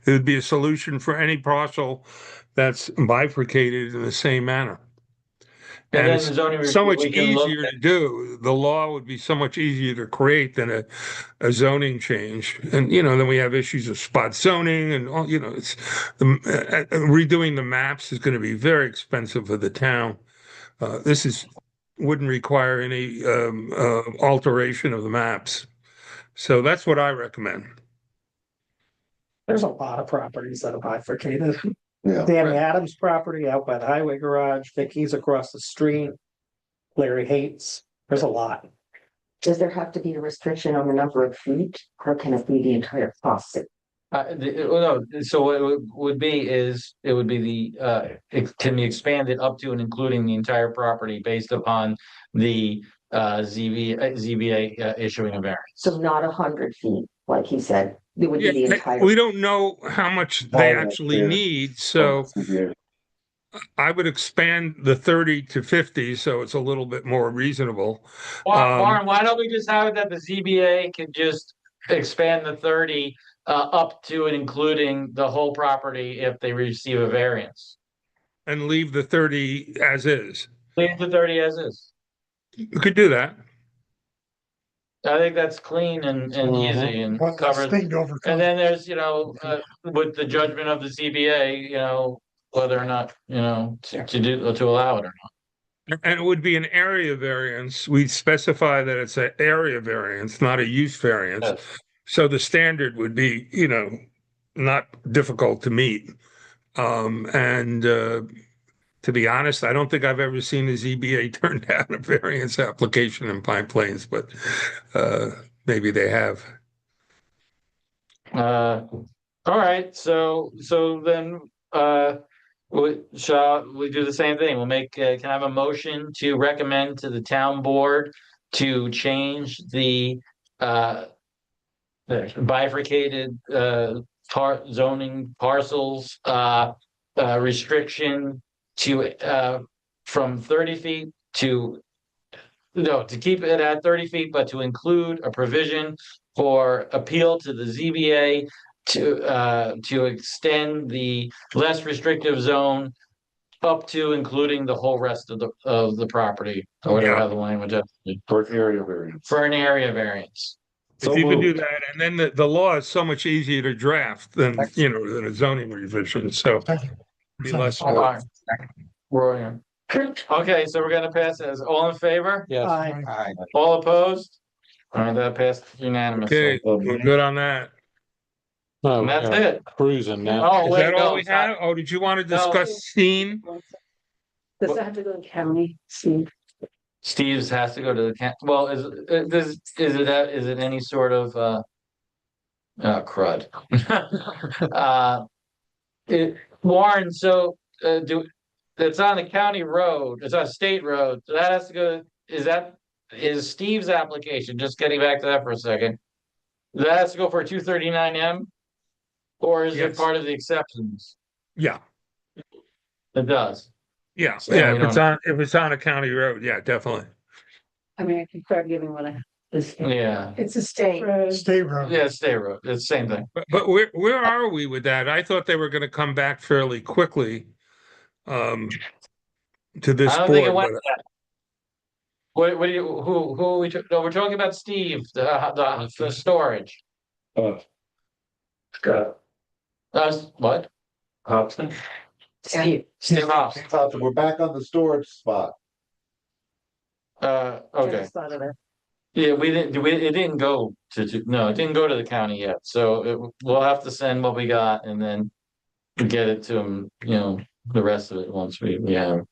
would be a solution for any parcel that's bifurcated in the same manner. And And then it's the zoning so review, much we can look easier at- to do. The law would be so much easier to create than a zoning change. And, then we have issues of spot zoning and all, it's redoing the maps is going to be very expensive for the town. This wouldn't require any alteration of the maps. So that's what I recommend. There's a lot of properties that are bifurcated. Yeah. Danny Adams' property out by the highway garage, Vicky's across the street, Larry Hates, there's a lot. Does there have to be a restriction on the number of feet, or can it be the entire faucet? No, so what it would be is, it would be it can be expanded up to and including the entire property based upon the ZBA issuing a variance. So not 100 feet, like he said, it would be the entire. We don't know how much they Oh, actually yeah. need, so I would expand the 30 to 50, so it's a little bit more reasonable. Warren, why don't we just have it that the ZBA can just expand the 30 up to and including the whole property if they receive a variance? And leave the 30 as is. Leave the 30 as is. You could do that. I think that's clean and easy and One less covers. thing to overcome. And then there's, with the judgment of the ZBA, whether or not, to allow it or not. And it would be an area variance. We specify that it's an area variance, not a use variance. Yes. So the standard would be, not difficult to meet. To be honest, I don't think I've ever seen the ZBA turn down a variance application in Pine Plains, but maybe they have. All right, so then, shall we do the same thing? We'll make, can I have a motion to recommend to the town board to change the bifurcated, zoning parcels, restriction to, from 30 feet to keep it at 30 feet, but to include a provision for appeal to the ZBA to extend the less restrictive zone up to including the whole rest of the property, or whatever Yeah. the language is, For an area variance. for an area variance. So If you could do moved. that, and then the law is so much easier to draft than a zoning revision, so Thank you. be less. All right. Roy, Okay, so we're gonna pass this. All in favor? Yes. Aye. Aye. All opposed? All right, that passed unanimously. Okay, we're good on that. Oh, And that's yeah, it. cruising now. Oh, Is wait, that all no, we it's not. have? Oh, did you want to No. discuss scene? Does that have to go to county? See, Steve's has to go to the well, is it any sort of oh, crud. Warren, so it's on a county road, it's on a state road, so that has to go, is Steve's application, just getting back to that for a second. That has to go for a 239M? Or is it Yes. part of the exceptions? Yeah, It does. yeah, So yeah. we If it's on a county road, yeah, definitely. I mean, I can start giving one a. Yeah, It's a state road. State road. yeah, state road, it's the same thing. But where are we with that? I thought they were going to come back fairly quickly to this I don't think it board. went that. What do you, who are we, no, we're talking about Steve, the storage. Scott. What? Hobson. Steve. Steve Hobbs. We're back on the storage spot. Okay, Just thought of it. yeah, it didn't go no, it didn't go to the county yet, so we'll have to send what we got and then get it to them, the rest of it once we have.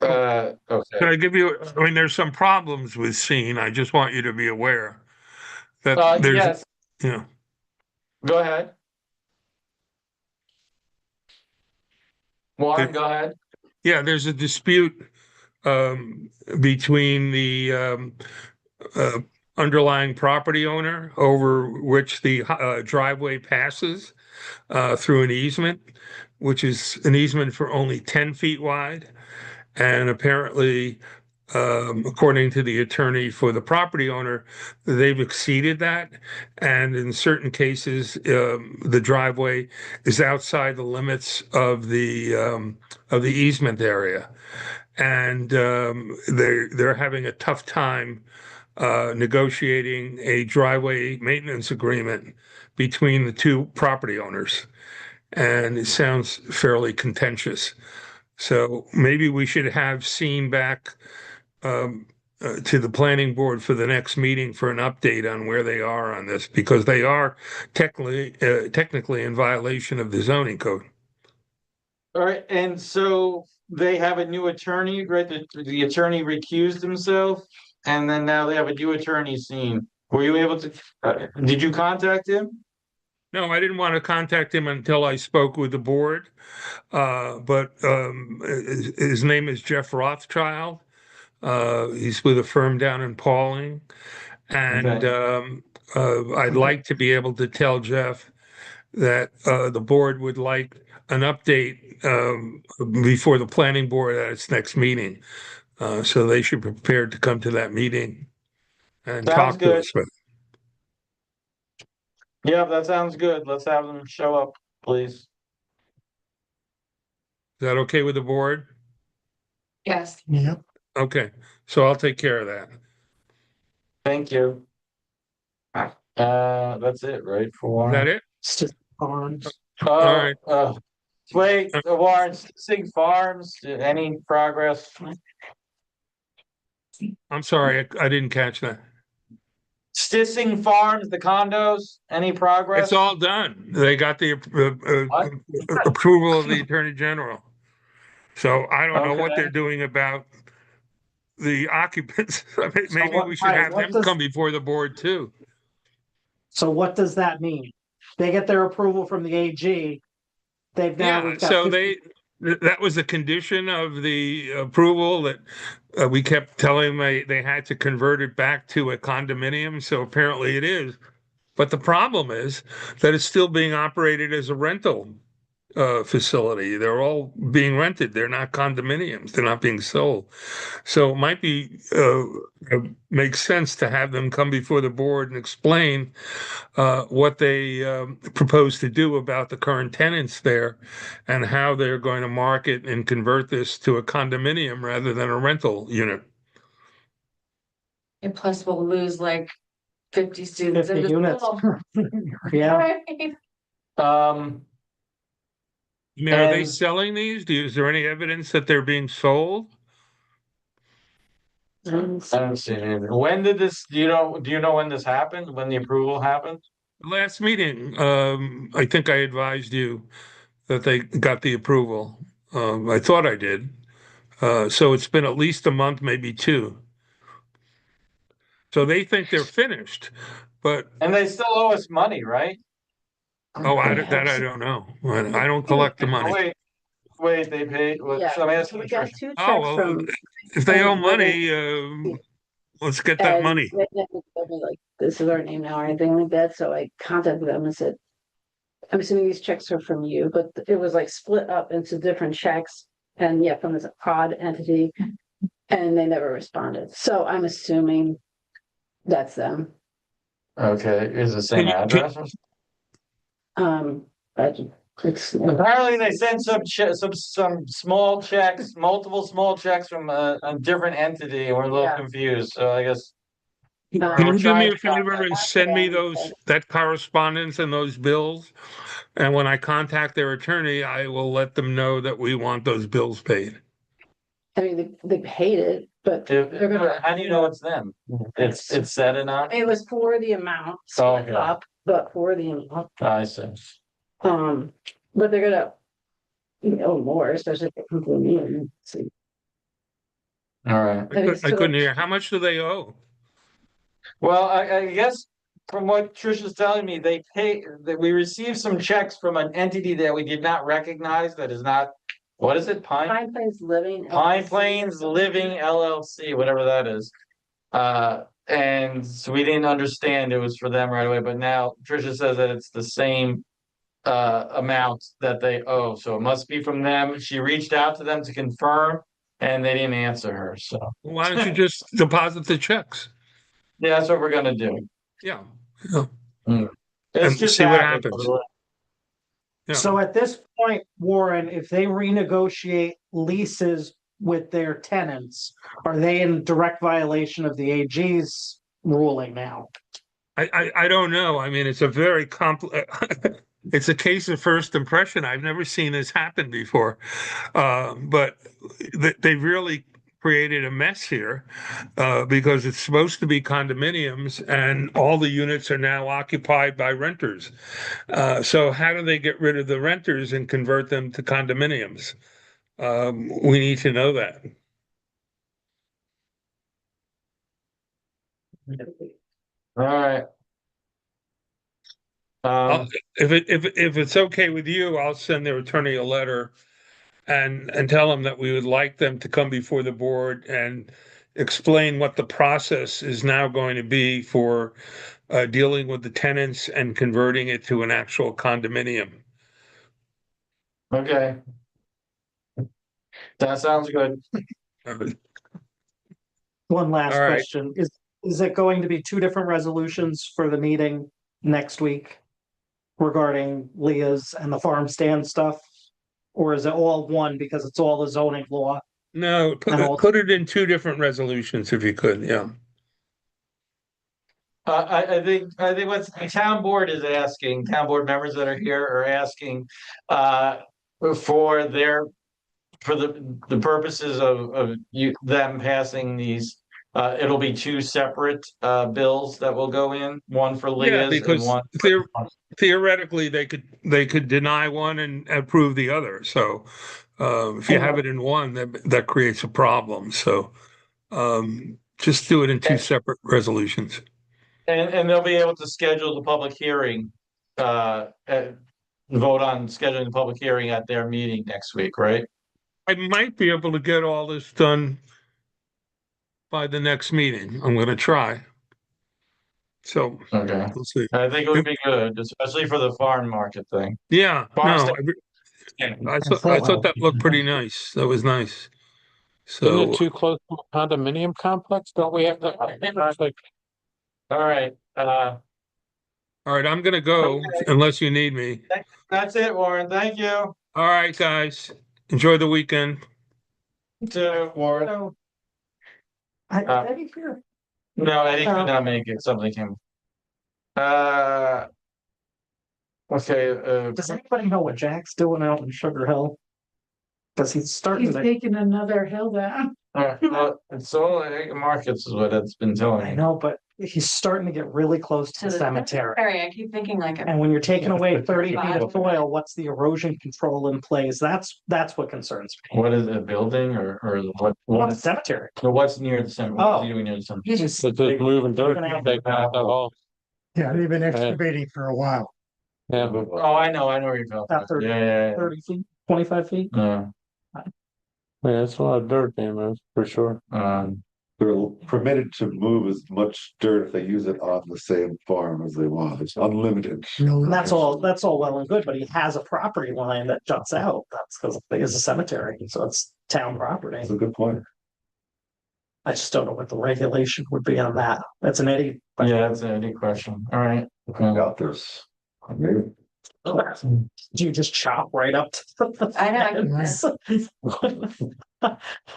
Okay, Can I give you, I mean, there's some problems with scene. I just want you to be aware that there's, yes, you know, go ahead. Warren, go ahead. yeah, there's a dispute between the underlying property owner over which the driveway passes through an easement, which is an easement for only 10 feet wide. And apparently, according to the attorney for the property owner, they've exceeded that. And in certain cases, the driveway is outside the limits of the easement area. And they're having a tough time negotiating a driveway maintenance agreement between the two property owners. And it sounds fairly contentious. So maybe we should have seen back to the planning board for the next meeting for an update on where they are on this, because they are technically in violation of the zoning code. All right, and so they have a new attorney, right? The attorney recused himself, and then now they have a new attorney seen. Were you able to, did you contact him? No, I didn't want to contact him until I spoke with the board. But his name is Jeff Rothschild. He's with a firm down in Pauling. And I'd like to be able to tell Jeff that the board would like an update before the planning board at its next meeting. So they should be prepared to come to that meeting and Sounds talk to good. us. But Yeah, that sounds good. Let's have them show up, please. is that okay with the board? Yes. Yep. Okay, so I'll take care of that. Thank you. That's it, right, for Is Warren? that it? It's just farms. Oh, right. wait, Warren, Sing Farms, any progress? I'm sorry, I didn't catch that. Stissing Farms, the condos, any progress? It's all done. They got the approval of the Attorney General. So I don't know what Okay. they're doing about the occupants. I mean, maybe what- we should right, have what them does- come before the board too. So what does that mean? They get their approval from the AG. They've now. Yeah, we've got so 50 that was a condition of the approval that we kept telling them they had to convert it back to a condominium. So apparently it is. But the problem is that it's still being operated as a rental facility. They're all being rented. They're not condominiums. They're not being sold. So it might be makes sense to have them come before the board and explain what they propose to do about the current tenants there and how they're going to market and convert this to a condominium rather than a rental unit. And plus we'll lose like 50 students. 50 in the units. school. Yeah. Right? I mean, are they And- selling these? Is there any evidence that they're being sold? I don't see anything. When did this, do you know when this happened? When the approval happened? Last meeting, I think I advised you that they got the approval. I thought I did. So it's been at least a month, maybe two. So they think they're finished, but, And they still owe us money, right? that I don't know. I don't collect the Oh, money. wait, they paid, what, Yeah, so I'm asking we got Tricia. 2 Oh, checks well, from. if they owe and money, let's get that and money. they didn't tell me, like, this is our name now or anything like that, so I contacted them and said, I'm assuming these checks are from you, but it was like split up into different checks. And yeah, from this odd entity, and they never responded, so I'm assuming that's them. Okay, is it the same Can you- address? It's, Apparently they sent some small checks, multiple small checks from a different entity, and we're a little Yeah. confused, so I guess. Can we're you do me trying a favor and send me that correspondence and those bills? And when I contact their attorney, I will let them know that we want those bills paid. I mean, they paid it, but they're gonna. How do you know it's them? It's set enough? It was for the amount, Oh, split okay. up, but for the amount, I see. but they're gonna. More, especially if they come to me and see. All right. I couldn't hear. How much do they owe? Well, I guess from what Trisha's telling me, that we received some checks from an entity that we did not recognize, that is not, what is it, Pine Plains Living. Pine Plains Living LLC, whatever that is. And so we didn't understand it was for them right away, but now Trisha says that it's the same amount that they owe, so it must be from them. She reached out to them to confirm, and they didn't answer her, so. Why don't you just deposit the checks? Yeah, that's what we're gonna do. Yeah. It's And just see what happened. happens. Yeah. So at this point, Warren, if they renegotiate leases with their tenants, are they in direct violation of the AG's ruling now? I don't know. I mean, it's a very it's a case of first impression. I've never seen this happen before. But they really created a mess here because it's supposed to be condominiums and all the units are now occupied by renters. So how do they get rid of the renters and convert them to condominiums? We need to know that. All right. If it's okay with you, I'll send their attorney a letter and tell them that we would like them to come before the board and explain what the process is now going to be for dealing with the tenants and converting it to an actual condominium. Okay. That sounds good. One last All right. question. Is it going to be 2 different resolutions for the meeting next week regarding Leah's and the farm stand stuff? Or is it all one because it's all the zoning law? No, put it in 2 different resolutions if you could, yeah. I think what the town board is asking, town board members that are here are asking, for the purposes of them passing these, it'll be 2 separate, bills that will go in, one for Yeah, Leah's and because one. theoretically, they could deny one and approve the other. So if you have it in one, that creates a problem. So just do it in 2 separate resolutions. And they'll be able to schedule the public hearing, vote on scheduling the public hearing at their meeting next week, right? I might be able to get all this done by the next meeting. I'm going to try. So Okay. we'll see. I think it would be good, especially for the farm market thing. Yeah, Farm no, I thought that looked pretty nice. That was nice. Isn't So it too close to a condominium complex? Don't we have that? Like, All right, all right, I'm going to go unless you need me. that's it, Warren. Thank you. All right, guys. Enjoy the weekend. To Warren. No, No, Eddie could not make it. Something came. Okay, Does anybody know what Jack's doing out in Sugar Hill? Cause he's starting He's to, taking another hill down. well, it's all markets is what it's been telling I me. know, but he's starting to get really close to the cemetery. I keep thinking like. And when you're taking away 30 feet of soil, what's the erosion control in place? That's what concerns me. What is it, a building or what? Well, What the is, cemetery. so what's near the center? What's he Oh. doing near the center? He's just. It's just moving dirt, Gonna have- taking out that hole. Yeah, they've been excavating for a while. Yeah, Oh, I know where you're going. About 30 Yeah. 30 feet, 25 feet. Yeah. yeah, it's a lot of dirt there, man, for sure. They're permitted to move as much dirt if they use it on the same farm as they want. It's unlimited. And that's all well and good, but he has a property line that juts out. That's because it's a cemetery, so it's town property. That's a good point. I just don't know what the regulation would be on that. That's an Eddie. Yeah, that's a neat question. All right. Out there's. Maybe. Do you just chop right up to the I fence?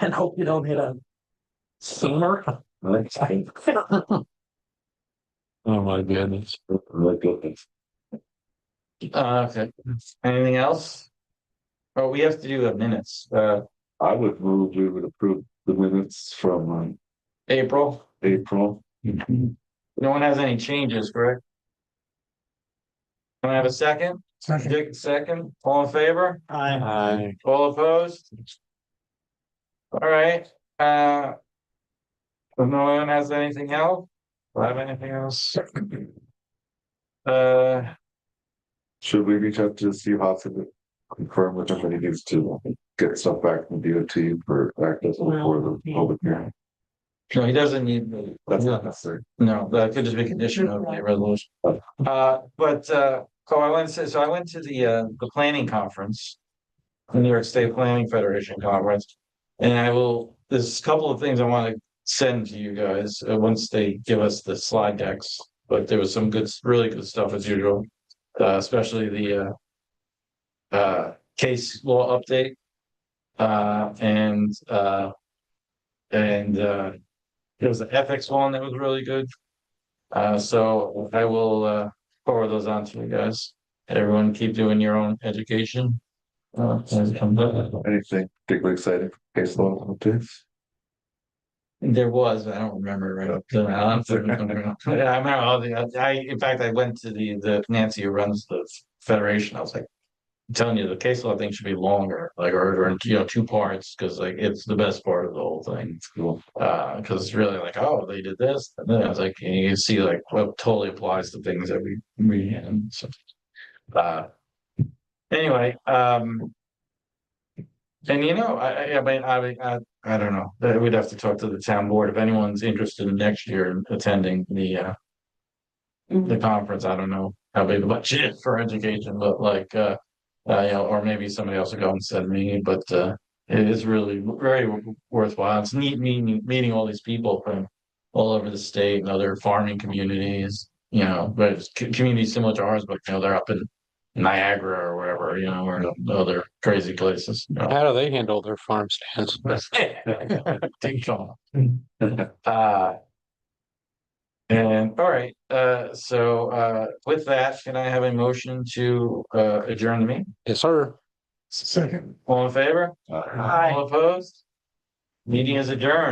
And hope you don't hit a steamer. Oh, my goodness. Okay. Anything else? Oh, we have to do the minutes. I would move, we would approve the minutes from April. April. No one has any changes, correct? Can I have a second? Second. Dick, second. All in favor? I, All opposed? All right, if no one has anything else, do I have anything else? Should we reach out to Steve Hodson to confirm with him that he needs to get stuff back from DOT for access before the public hearing? No, he doesn't need, That's not necessary. no, that could just be condition of the resolution. I went to the planning conference. The New York State Planning Federation Conference. And there's a couple of things I want to send to you guys, once they give us the slide decks. But there was some really good stuff as usual, especially the case law update. There was the ethics one that was really good. So I will forward those on to you guys. Everyone keep doing your own education. As it comes up. Anything particularly exciting? Case law updates? There was, I don't remember right up to now. I remember in fact, I went to the Nancy who runs the federation. I was like, I'm telling you, the case law thing should be longer, like, or in, 2 parts, because like it's the best part of the whole thing. It's cool. Because it's really like, oh, they did this, and then I was like, and you see like what totally applies to things that we and so anyway, and I don't know. We'd have to talk to the town board if anyone's interested in next year in attending the conference. I don't know how big the budget is for education, but like or maybe somebody else will go instead of me. But it is really very worthwhile. It's neat meeting all these people from all over the state and other farming communities. But it's communities similar to ours, but they're up in Niagara or wherever, or other crazy places. how do they handle their farm stands? Ding dong. And all right, so with that, can I have a motion to adjourn the meeting? Yes, sir. Second. All in favor? Hi. All opposed? Meeting is adjourned.